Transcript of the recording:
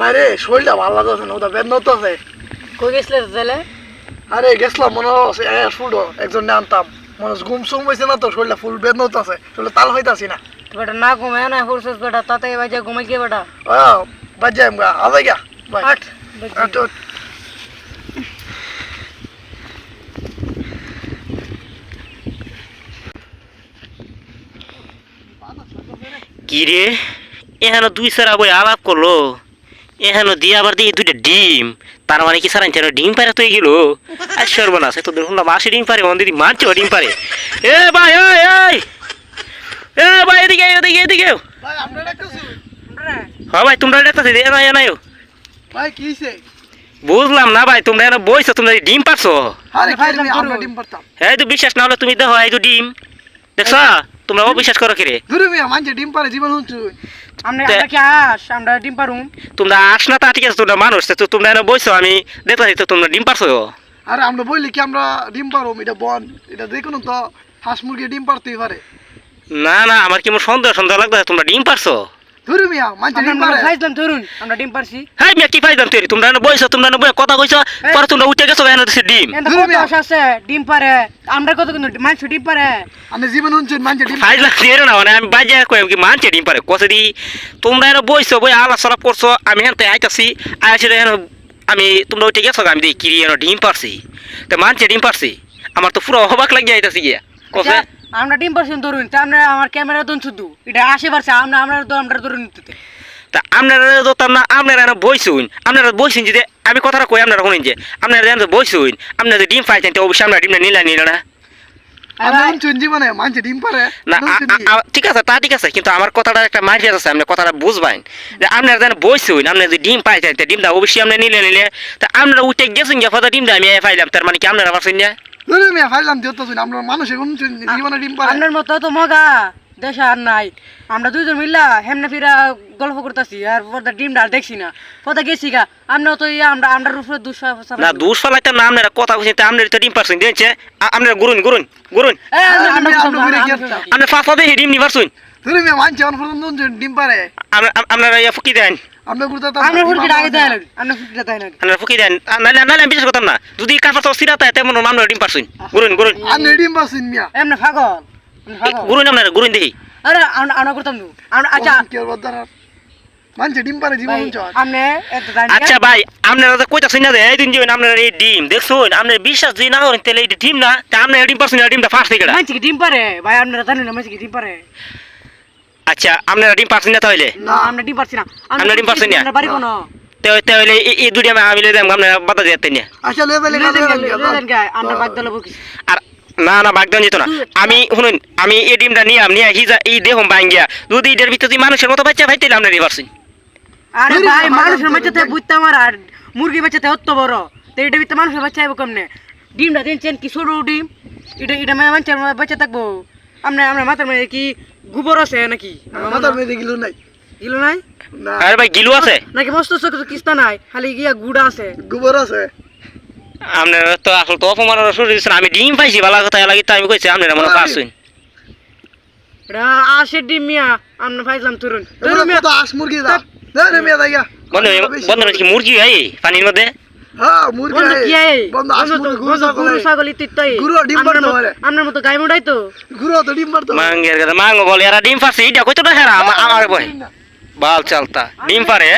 বাইরে শরীরটা ভালো লাগছে না, ওটা বেদনা হচ্ছে। কই গেছলে তাহলে? আরে গেছিলাম মনে হচ্ছে ফুটো একজন আনতাম, মনে হচ্ছে ঘুম সুম হয়েছে না তো, শরীরটা ফুল বেদনা হচ্ছে, শরীরটা তাল হইতাছি না। বেটা না ঘুমায় না হুরসুস বেটা, তাতে বাজে ঘুমাই কে বেটা? বাজে আবে গা ভাই। আট কি রে এখানে দুই সারা বই আলাপ করলো, এখানে দিয়ে আবার দিয়ে দুইটা ডিম, তার মানে কি সারা ডিম পারে তো গেল। আর সর্বনাশ, তো দেখুন না মাসে ডিম পারে, অন্যদিন মানছে ডিম পারে। এ ভাই এ ভাই এদিকে এদিকে এদিকে। ভাই আমরা ডাকতেছি। হ্যাঁ ভাই তোমরা দেখতেছি এনাইও। ভাই কি হইছে? বুঝলাম না ভাই, তোমরা এনে বইছো, তোমরা ডিম পারছো। আরে ভাই আমরা ডিম পারতাম। হ্যাঁ তো বিশ্বাস না হলে তুমি দেখো, এই তো ডিম দেখছ, তোমরা অবিশ্বাস করো কি রে? ধরে মিয়া মানছে ডিম পারে জীবন হচ্ছে। আমরা কি আস আমরা ডিম পারুম? তোমরা আস না তা ঠিক আছে, তোমরা মানুষ তো তোমরা এনে বইছো, আমি দেখতেছি তো তোমরা ডিম পারছো। আরে আমরা বললি কি আমরা ডিম পারো, এটা বন, এটা দেখুন তো হাঁস মুরগি ডিম পারতেই পারে। না না আমার কি সন্দেহ সন্দেহ লাগবে, তোমরা ডিম পারছো। ধরে মিয়া মানছে ডিম পারে। খাইতাম ধরুন আমরা ডিম পারছি। হ্যাঁ মিয়া কি ফাইদাম তুই, তোমরা এনে বইছো, তোমরা এনে বই কথা কইছো, পরে তোমরা উঠে গেছো এনে দিছে ডিম। এন্ড কত আশা আছে ডিম পারে, আমরা কত কিন্তু মাংস ডিম পারে। আমি জীবন হচ্ছে মানছে ডিম ফাইল লাগছে না, মানে আমি বাজে কই কি মানছে ডিম পারে কত দি। তোমরা এনে বইছো, বই আলাপ সালাপ করছো, আমি হেনতে আইতাছি, আইছে এনে আমি তোমরা উঠে গেছো, আমি দেখি কি এনে ডিম পারছি, তো মানছে ডিম পারছি। আমার তো পুরো অবাক লাগিয়ে আইতাছি গিয়া কসে। আমরা ডিম পারছি ধরুন, তা আমরা আমার ক্যামেরা দন শুধু এটা আসে পারছে, আমরা ধরুন নিতে। তা আপনারা ধরতাম না, আপনারা বইছুন, আপনারা বইছেন যে আমি কথাটা কই আপনারা শুনেন যে আপনারা বইছুন, আপনারা ডিম পাইছেন তো অবশ্যই আপনারা ডিমটা নিল না। আমি শুনছি জীবনে মানছে ডিম পারে না ঠিক আছে, তা ঠিক আছে, কিন্তু আমার কথাটা একটা মাইরিয়া আছে, আপনি কথাটা বুঝবেন যে আপনারা যেন বইছুন, আপনারা যদি ডিম পাইছেন তো ডিমটা অবশ্যই আপনি নিলে তা আপনারা উঠে গেছেন গিয়ে কথা ডিমটা আমি পাইলাম, তার মানে কি আপনারা পারছেন না? ধরে মিয়া ফাইলাম দিতে শুন, আমরা মানুষ এখন জীবনে ডিম পারে। আপনার মতো তো মগা দেশে আর নাই, আমরা দুইজন মিল্লা হেমনে ফিরা গল্প করতেছি, আর পর্দা ডিমটা আর দেখছি না, পর্দা গেছি গা। আমরা তো আমরা উপরে না দুষ ফলাইতাম না, আপনারা কথা বলছেন তা আপনারা তো ডিম পারছেন দিয়েছে, আপনারা গুরুন আপনি ফাঁসা দিয়ে ডিম নিবার শুন। ধরে মিয়া মানছে অন পর্যন্ত ডিম পারে। আপনারা ফুকি দেন, আমরা গুরুতা আমরা ফুকি আগে দেন, আমরা ফুকি দেন না, আপনারা ফুকি দেন, নালে আমি বিশ্বাস করতাম না, যদি কাফা তো সিরাতা তেমন আমরা ডিম পারছেন। গুরুন আমি ডিম পারছেন মিয়া এমনে পাগল গুরুন, আপনারা গুরুন দেখি। আরে আমরা করতাম না আমরা। আচ্ছা কি আর বদার মানছে ডিম পারে জীবন হচ্ছে। আপনি এত জানি। আচ্ছা ভাই আপনারা তো কইতাছেন না যে এই দিন যে আপনারা এই ডিম দেখছুন, আপনারা বিশ্বাস যদি না করেন তাহলে এই ডিম না, তা আপনারা ডিম পারছেন, ডিমটা ফার্স্ট থেকে মানছি কি ডিম পারে ভাই, আপনারা জানেন না মানছি কি ডিম পারে? আচ্ছা আপনারা ডিম পারছেন না তাহলে? না আমরা ডিম পারছি না। আমরা ডিম পারছি না, আমরা বাড়ি কোন তাহলে এই দুটি আমি লই দাম, আপনারা বাধা দিতে না। আচ্ছা লেভেলে আমরা বাদ দিলে বকি। আর না বাগদান যেত না, আমি শুনুন, আমি এই ডিমটা নিয়ে এই দেখুন ভাঙ্গিয়া, যদি এটার ভিতরে মানুষের মতো বাচ্চা ভাই তাহলে আপনারা পারছেন। আরে ভাই মানুষের বাচ্চাতে বুঝতে আমার, আর মুরগি বাচ্চাতে অত বড়, তো এটা ভিতরে মানুষের বাচ্চা আইব কেমনে? ডিমটা দিনছেন কি ছোট ডিম, এটা মানুষের বাচ্চা থাকবো? আমরা মাথার মধ্যে কি গোবর আছে নাকি? মাথার মধ্যে গিলু নাই, গিলো নাই? না আরে ভাই গিলু আছে নাকি মস্ত কিস্তা নাই, খালি গিয়া গুড়া আছে, গোবর আছে। আপনারা তো আসল তো অপমানের শুরু দিচ্ছেন, আমি ডিম পাইছি ভালো কথা লাগি তো আমি কইছি আপনারা মনে পারছেন। এটা আসে ডিম মিয়া, আমরা পাইলাম তুরুন মিয়া তো আস মুরগি দা ধরে মিয়া দাইয়া বন্ধ কি মুরগি ভাই পানির মধ্যে? হ্যাঁ মুরগি বন্ধ কি এই বন্ধ আস মুরগি গরু ছাগল ইত্যাদি গুরু ডিম পারতে পারে, আপনার মতো গাই মোড়াই তো গুরু তো ডিম পারতে মাঙ্গের কথা মাঙ্গ বলে এরা ডিম পারছে, এটা কইতো না হেরা আমার বই বাল চালতা ডিম পারে।